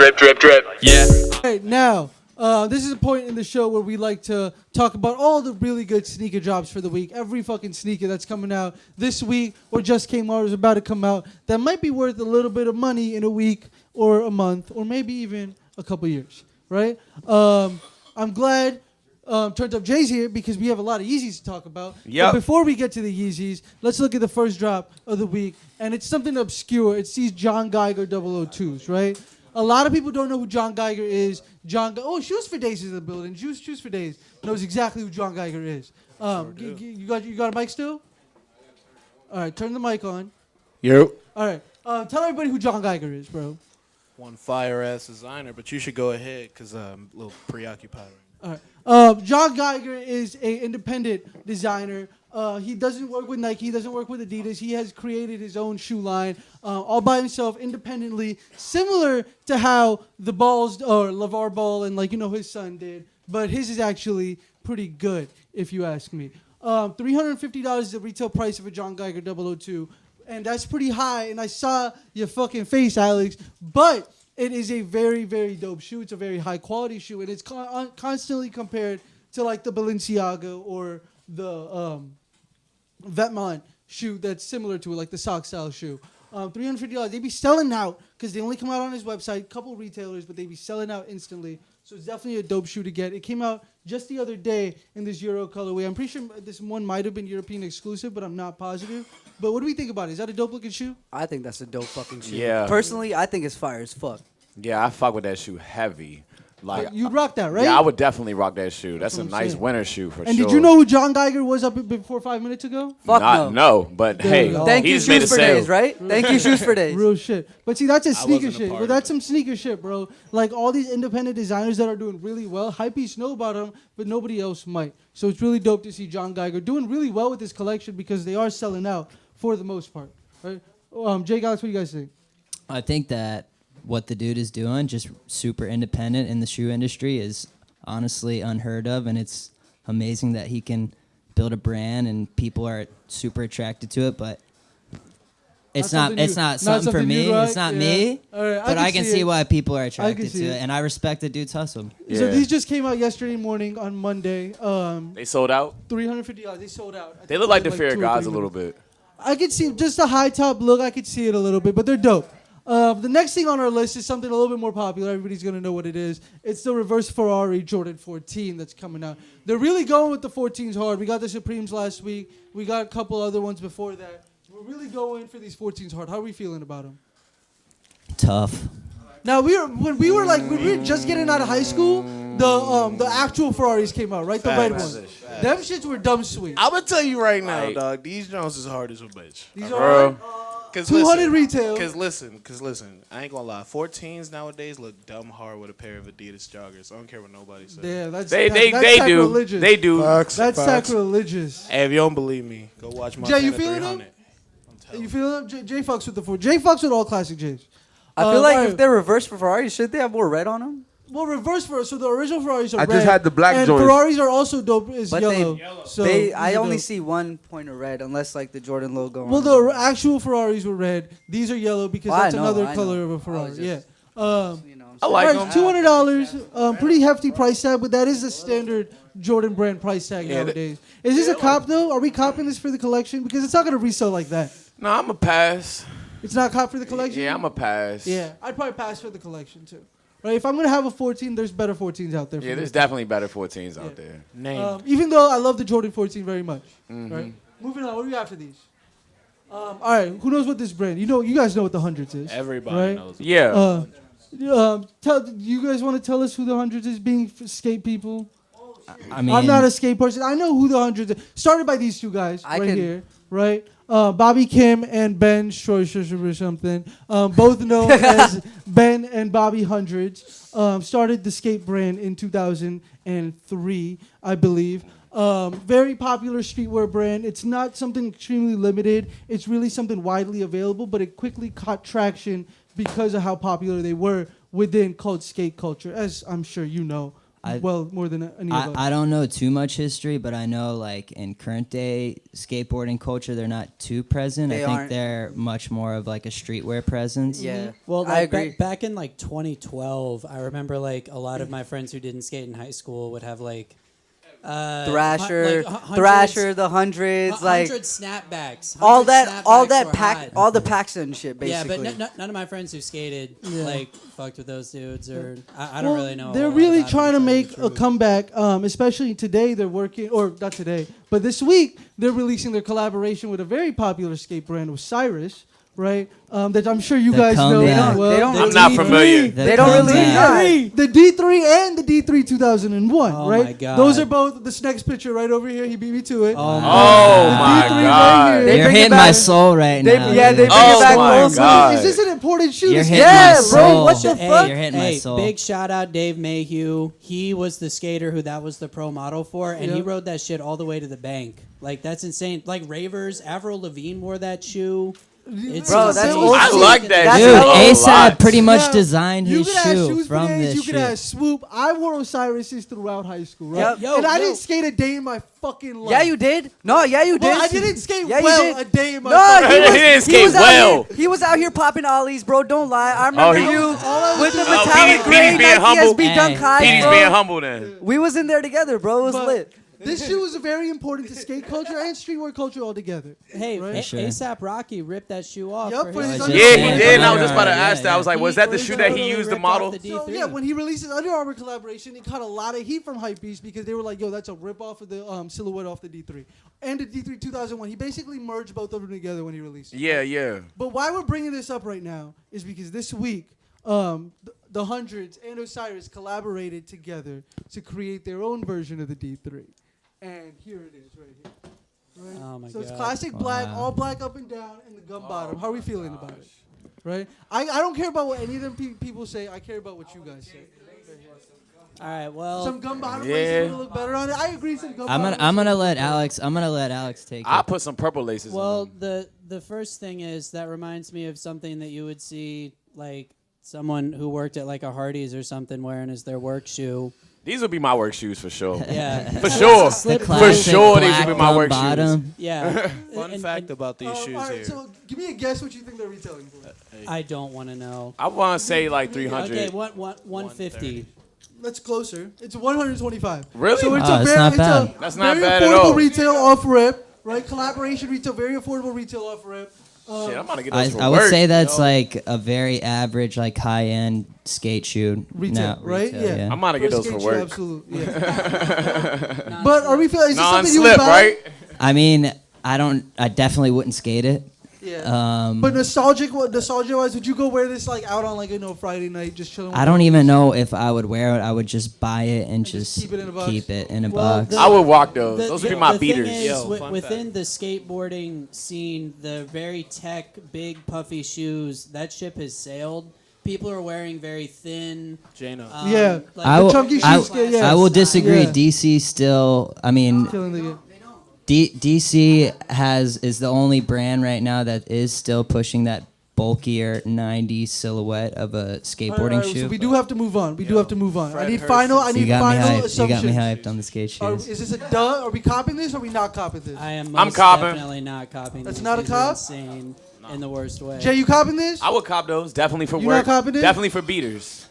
drip, drip, drip. Yeah. Right, now, this is a point in the show where we like to talk about all the really good sneaker drops for the week. Every fucking sneaker that's coming out this week or just came out or is about to come out that might be worth a little bit of money in a week or a month or maybe even a couple years, right? I'm glad Turned Up Jay's here because we have a lot of Yeezys to talk about. Yep. But before we get to the Yeezys, let's look at the first drop of the week. And it's something obscure. It's these John Geiger 002s, right? A lot of people don't know who John Geiger is. Shoes for Days is in the building. Shoes for Days knows exactly who John Geiger is. You got a mic still? All right, turn the mic on. Yep. All right, tell everybody who John Geiger is, bro. One fire-ass designer, but you should go ahead because I'm a little preoccupied. All right. John Geiger is an independent designer. He doesn't work with Nike. He doesn't work with Adidas. He has created his own shoe line all by himself, independently, similar to how the Balls or LeVar Ball and his son did. But his is actually pretty good, if you ask me. $350 is the retail price of a John Geiger 002, and that's pretty high. And I saw your fucking face, Alex, but it is a very, very dope shoe. It's a very high quality shoe, and it's constantly compared to like the Balenciaga or the Vetmont shoe that's similar to it, like the sock style shoe. $350. They be selling out because they only come out on his website, couple retailers, but they be selling out instantly. So it's definitely a dope shoe to get. It came out just the other day in this Euro colorway. I'm pretty sure this one might have been European exclusive, but I'm not positive. But what do we think about it? Is that a dope looking shoe? I think that's a dope fucking shoe. Yeah. Personally, I think it's fire as fuck. Yeah, I fuck with that shoe heavy. Like You'd rock that, right? Yeah, I would definitely rock that shoe. That's a what I'm nice saying. winter shoe for And sure. did you know who John Geiger was up before 5 minutes ago? Fuck no. But There hey, we go. Thank he you, just made a Shoes for sale. Days, right? Thank you, Shoes for Days. Real shit. But see, that's a sneaker wasn't a shit. part But of that's it. some sneaker shit, bro. Like all these independent designers that are doing really well. Hypebeast know about them, but nobody else might. So it's really dope to see John Geiger doing really well with his collection because they are selling out for the most part. Right? Jake, Alex, what do you guys think? I think that what the dude is doing, just super independent in the shoe industry, is honestly unheard of, and it's amazing that he can build a brand and people are super attracted to it. But it's not something for me. right? It's not Yeah. me. All right, But I can see it. why people are attracted see to it. it, and I respect the dude's hustle. So Yeah. these just came out yesterday morning on Monday. They sold out. $350. They sold out. I They think look like the in Fear 2 of or Gods 3 a little minutes. bit. I could see just a high top look. I could see it a little bit, but they're dope. The next thing on our list is something a little bit more popular. Everybody's going to know what it is. It's the reverse Ferrari Jordan 14 that's coming out. They're really going with the 14s hard. We got the Supremes last week. We got a couple other ones before that. We're really going for these 14s hard. How are we feeling about them? Tough. Now, when we were just getting out of high school, the actual Ferraris came out, right? The red ones. Them shits were dumb sweet. I'm gonna tell you right now, Right. dog. These Jones is hard as a bitch. These Bro. are 200 retail. Cause listen. I ain't gonna lie. 14s nowadays look dumb hard with a pair of Adidas joggers. I don't care what nobody says. Yeah, that's They that's do. sacrilegious. They do. That's sacrilegious. Hey, if you don't believe me, go watch my. Jay, you feeling him? You feel him? Jay fucks with the 4. Jay fucks with all classic J's. I feel like alright. if they're reversed for Ferrari, should they have more red on them? Well, reverse Ferrari. So the original Ferraris are I red. just had the black and joints. Ferraris are also dope as But yellow. So I these are only dope. see one point of red, unless like the Jordan logo. Well, on the them. actual Ferraris were red. These are yellow because Well, I that's know, another I color know. of a I Ferrari. was Yeah. just- you know, I like them. $200. Pretty hefty price tag, but that is the standard Jordan brand price tag Yeah, nowadays. Is this a cop though? Are we copping this for the collection? Because it's not gonna resell like that. No, I'm a pass. It's not cop for the collection. Yeah, I'm a pass. Yeah, I'd probably pass for the collection too. Right? If I'm gonna have a 14, there's better 14s out there. For Yeah, me. there's definitely better 14s out there. Name. Even though I love the Jordan 14 very much. Mm-hmm. Right? Moving on. What do we got for these? All right. Who knows what this brand? You guys know what the Hundreds is. Everybody right? knows. Yeah. You guys want to tell us who the Hundreds is? Being skate people. I mean, I'm not a skate person. I know who the Hundreds is. Started by these two guys here, right? Bobby Kim and Ben Stroisher or something. Both known as Ben and Bobby Hundreds. Started the skate brand in 2003, I believe. Very popular streetwear brand. It's not something extremely limited. It's really something widely available, but it quickly caught traction because of how popular they were within cult skate culture, as I'm sure you know more than any of us. I don't know too much history, but I know like in current day skateboarding culture, they're not too present. They I think aren't. they're much more of like a streetwear presence. Yeah. Well, I like, agree. back in like 2012, I remember like a lot of my friends who didn't skate in high school would have like Thrasher, hundreds- Thrasher, the hundreds, like 100 snapbacks, all 100 that, all snapbacks that were pack, hot. all the Paxton shit, Yeah, basically. but none of my friends who skated Yeah. like fucked with those dudes, or I don't really know. a They're lot really about them, trying to tell you make the a truth. comeback. Especially today, they're working, or not today, but this week they're releasing their collaboration with a very popular skate brand, Osiris, right? That I'm sure you The guys know. comeback. well. They don't I'm The not D3. familiar. They don't really comeback. The D3 and the D3 2001, Oh right? my God. Those are both. This next picture right over here, he beat me to it. Oh Oh my my D3 right god. here. They You're bring it hitting my back- soul right They- now. yeah, they dude. bring it Oh back my old school. God. Is this an important shoe? You're to hitting skate? my Yeah, bro. soul. What the Hey, fuck? You're hitting my hey, soul. big shout out Dave Mayhew. He was the skater who that was the pro model for, and he Yep. rode that shit all the way to the bank. Like that's insane. Like Ravers, Avril Lavigne wore that shoe. It's Bro, that's insane. old I school. like that That's shit Dude, hella a ASAP lot. pretty much Now, designed you his could have shoe shoes for from days, this you could shit. have Swoop. I wore Osiris's throughout high school, right? Yep. Yo, and I yo. didn't skate a day in my fucking life. Yeah, you did. No, yeah, you did. Well, I didn't skate Yeah, you well did. a day in my No, fucking he life. was, He didn't skate was out well. Here, he was out here popping ollies, bro. Don't lie. I remember he- you with the Petey's metallic gray being Nike humble. SB Dunk Hey, highs, Petey's bro. being humble then. We was in there together, bro. It was But lit. This shoe is very important to skate culture and streetwear culture altogether. Hey, Right? A- Sure. ASAP Rocky ripped that shoe off. Yup, for for his his Yeah, Under Yeah, Armour he Yeah, did. And I was yeah, just about to yeah, ask that. I was like, was that the He shoe that he totally used to ripped off model? the D3. So yeah, when he released his Under Armour collaboration, it caught a lot of heat from hypebeast because they were like, "Yo, that's a rip off of the silhouette off the D3 and the D3 2001." He basically merged both of them together when he released it. Yeah, yeah. But why we're bringing this up right now is because this week, the Hundreds and Osiris collaborated together to create their own version of the D3, and here it is right here. Right? Oh my So it's God. classic black, Wow. all black up and down, and the gum bottom. How are we feeling about it? Right? I don't care about what any of them people say. I care about what you guys say. All right, well, Some gum bottom Yeah. laces would look better on it. I agree. Some gum I'm bottom gonna laces let would look Alex. I'm gonna let Alex take I it. put some purple laces well, on. the first thing is that reminds me of something that you would see like someone who worked at like a Hardee's or something wearing as their work shoe. These would be my work shoes for sure. Yeah, For sure. Slip For Classic sure, these black would be my gum work bottom. yeah. Fun And- fact and about these shoes all right, here. so give me a guess what you think they're retailing for. I don't want to know. I want to say like 300. Okay, what 150? That's closer. It's 125. Really? So it's Oh, a it's very, not it's bad. a That's not very bad at affordable all. retail off rip, right? Collaboration retail, very affordable retail off rip. Shit, I'm gonna get I, those for I would work. say that's like a very average, like high end skate shoe. Retail, now, right? retail, Yeah. I'm gonna get For a those for skate shoe, work. Absolutely. Yeah. But are we feeling? Is this something you would Non-slip, buy? right? I mean, I definitely wouldn't skate it. Yeah. But nostalgia wise, would you go wear this like out on like Friday night, just chilling? I don't even know if I would wear it. I would just buy it and just just keep it in a box? keep it in a Well, box. I would walk those. Those would be my the beaters. Thing is, Yo, fun within fact. the skateboarding scene, the very tech, big, puffy shoes, that ship has sailed. People are wearing very thin. Jano. Yeah. Like I the will, chunky I, shoes, yeah. I will disagree. Yeah. DC still. I mean, Killing the game. DC is the only brand right now that is still pushing that bulkier 90s silhouette of a skateboarding All right, shoe. so we do have to move on. We do have to move on. I Fred need Hurst final. is- I you need got me final hyped. You assumptions. got me hyped on the skate shoes. Is this a duh? Are we copying this? Or are we not copying this? I am I'm most copping. definitely not copying. That's these. not a These are cop? Insane in the worst way. Jay, you copying this? I would cop those definitely for You work. not copping it? Definitely for beaters.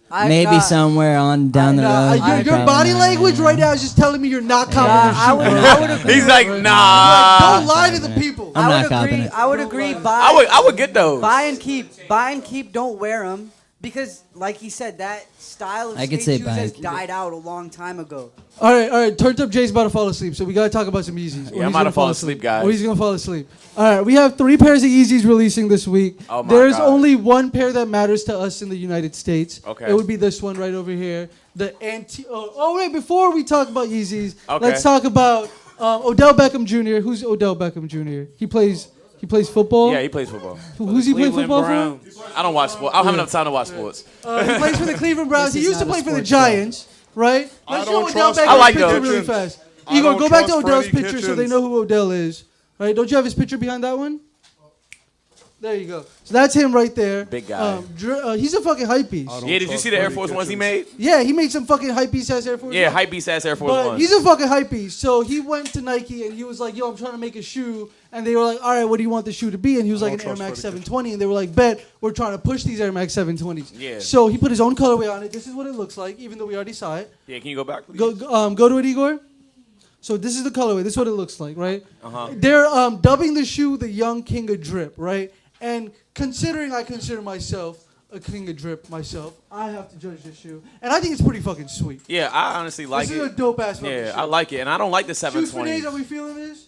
Maybe somewhere on down the Nah, road. your probably body not, language yeah. right now is just telling me you're not copying Nah, this I shit. would, I would agree. He's like, Like, nah. don't lie to the copping it. people. I'm I not would copping agree. it. I would agree. I would get those. Buy and keep. Buy and keep. Don't wear them because, like he said, that style of I could skate say shoes buy and has keep. died out a long time ago. All right. Turned up Jay's about to fall asleep, so we gotta talk about some Yeezys. Yeah, I'm about to fall asleep, guys. Or he's gonna fall asleep. All right, we have 3 pairs of Yeezys releasing this week. Oh my There's God. only one pair that matters to us in the United States. Okay. It would be this one right over here. The wait, before we talk about Yeezys, Okay. let's talk about Odell Beckham Jr. Who's Odell Beckham Jr.? He plays football. Yeah, he plays football. Who's he playing Cleveland football Browns. I don't watch sports. I don't have enough time to watch sports. for? He plays for the Cleveland Browns. This He is used to not a play for the sports show. Giants, right? I Let's don't show Odell trust Beckham's I like picture those. really fast. I Igor, don't go back to trust Odell's Freddie picture so they Kitchens. know who Odell is. Right? Don't you have his picture behind that one? There you go. So that's him right there. Big guy. He's a fucking hype piece. Yeah, did you see the Air Force Ones he made? Yeah, he made some fucking hype piece ass Air Force. Yeah, Ones. hype beast ass Air Force But Ones. he's a fucking hype piece. So he went to Nike and he was like, yo, I'm trying to make a shoe. And they were like, all right, what do you want the shoe to be? And he was like, an Air Max 720. And they were like, bet, we're trying to push these Air Max 720s. Yeah. So he put his own colorway on it. This is what it looks like, even though we already saw it. Yeah, can you go back, please? Go to it, Igor. So this is the colorway. This is what it looks like, right? Uh-huh. They're dubbing the shoe the Young King of Drip, right? And considering I consider myself a king of drip myself, I have to judge this shoe. And I think it's pretty fucking sweet. Yeah, I honestly like This it. is a dope ass fucking Yeah, shoe. I like it, and I don't like the Shoes for days, 720. are we feeling this?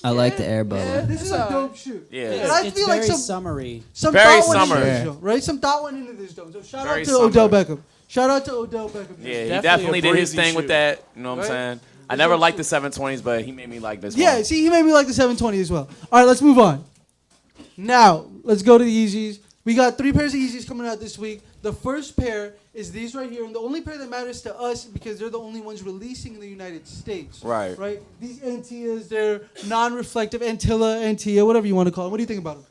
I like the air Yeah, bubble. this is a dope shoe. Yeah. And I It's feel very like summery. some Very thought went summer. into this, though, right? Some thought went into this, though. So shout Very out to Odell summer. Beckham. Shout out to Odell Beckham. Yeah, he Definitely definitely a did his breezy thing with shoe. that. You know what I'm Right? saying? I never liked the 720s, but he made me like this Yeah, one. see, he made me like the 720 as well. All right, let's move on. Now, let's go to the Yeezys. We got 3 pairs of Yeezys coming out this week. The first pair is these right here, and the only pair that matters to us because they're the only ones releasing in the United States. Right. Right? These Antillas, they're non-reflective Antilla, whatever you want to call them. What do you think about them?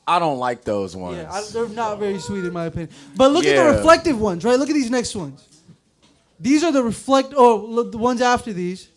I don't like those ones. Yeah, they're not very sweet in my opinion. But look at Yeah. the reflective ones, right? Look at these next ones. These are the look, the ones after these,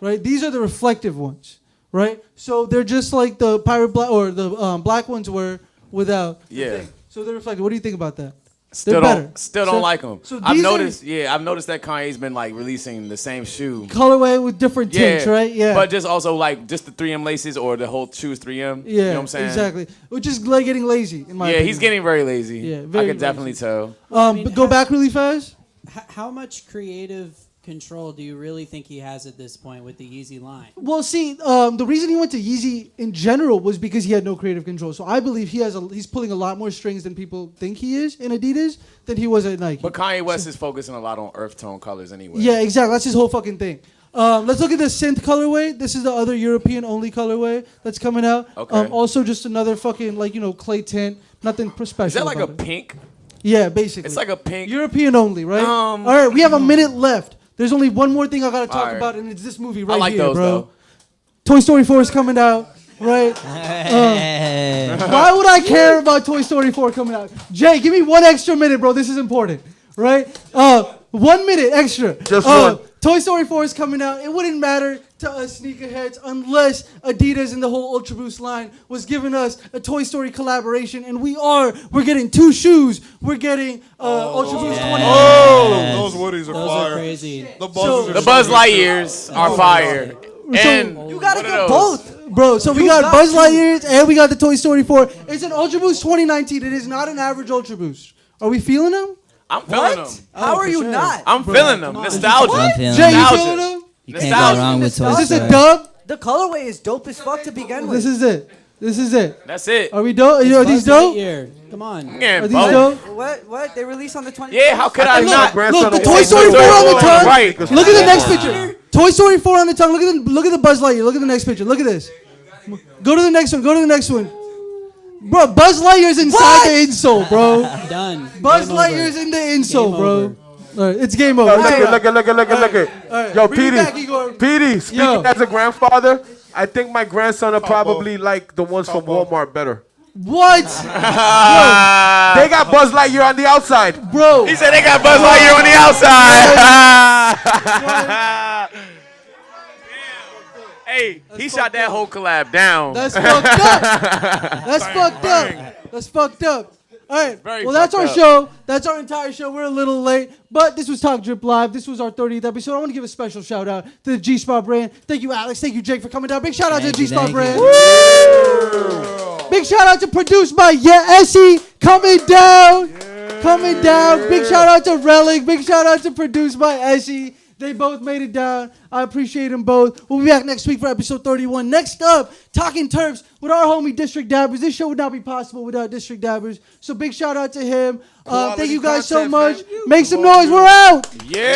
right? These are the reflective ones, right? So they're just like the pirate black or the black ones were without. the Yeah. thing. So they're reflective. What do you think about that? Still They're better. don't like them. So I've these noticed. I've noticed that Kanye's been like releasing the same shoe. Colorway with different tints, right? Yeah. But just also like just the 3M laces or the whole shoe is 3M. yeah, You know what I'm saying? exactly. Which is like getting lazy in my Yeah, opinion. he's getting very lazy. Yeah, I very can definitely tell. mean, but go back really fast. How much creative control do you really think he has at this point with the Yeezy line? Well, see, the reason he went to Yeezy in general was because he had no creative control. So I believe he's pulling a lot more strings than people think he is in Adidas than he was at Nike. But Kanye West is focusing a lot on earth tone colors anyway. Yeah, exactly. That's his whole fucking thing. Let's look at the synth colorway. This is the other European only colorway that's coming out. Okay. Also, just another fucking clay tint. Nothing special. Is that like a about it. pink? Yeah, basically. It's like a pink. European only, right? All Um, right, we have a minute left. There's only one more thing I gotta talk All right. about, and it's this movie right I like here, those bro. though. Toy Story 4 is coming out, right? Why would I care about Toy Story 4 coming out? Jay, give me 1 extra minute, bro. This is important, right? 1 minute extra. Just one. Toy Story 4 is coming out. It wouldn't matter to us sneakerheads unless Adidas and the whole Ultra Boost line was giving us a Toy Story collaboration, and we're getting 2 shoes. We're getting Ultra Boost 20. Those woodies are Those fire. are crazy. The buzzes are The so Buzz good, Lightyears are fire. And You gotta what get are those? both. Bro, so we You got got Buzz to. Lightyears and we got the Toy Story 4. It's an Ultra Boost 2019. It is not an average Ultra Boost. Are we feeling them? I'm feeling them. How are for you sure. not? I'm feeling them. I'm Nostalgia. feeling Jay, you Nostalgia. feeling them? You can't Nostalgia. go wrong with Toy Is this Story. a dub? The colorway is dope as fuck to begin with. This is it. This is it. That's it. Are we dope? Are these Buzz dope? Lightyear. Come on. Yeah, Are these both. dope? What? They released on the 20th? Yeah, how could I think my not? grandson Look, the will Toy watch Story Toy 4 on the Story tongue. Right. Look at the next picture. Toy Story 4 on the tongue. Look at the Buzz Lightyear. Look at the next picture. Look at this. Go to the next one. Go to the next one. Bro, Buzz Lightyear's inside the insole, bro. Done. Buzz Game over. Lightyear's in the insole, Game bro. over. All right, it's game over. Look at. right. Yo, Bring it back, Igor. Petey, speaking Yo. as a grandfather, I think my grandson will probably like the ones from Walmart better. What? They got Buzz Lightyear on the outside. Bro. He said they got Buzz Lightyear on the outside. Hey, he shot that whole collab down. That's fucked up. That's fucked up. That's fucked up. All right. Very Well, that's our fucked show. That's our entire show. We're a little late, but this was Talk Drip Live. This was our 30th episode. I want to give a special shout out to the G Spot brand. Thank you, Alex. Thank you, Jake, for coming down. Big shout out to the Thank you, G Spot thank brand. you. Big shout out to Produced by Essie coming down. Coming down. Big shout out to Relic. Big shout out to Produced by Essie. They both made it down. I appreciate them both. We'll be back next week for episode 31. Next up, Talking Terps with our homie District Dabbers. This show would not be possible without District Dabbers. So big shout out to him. Thank you guys so much. content, fam. Make some noise. We're out. Yeah.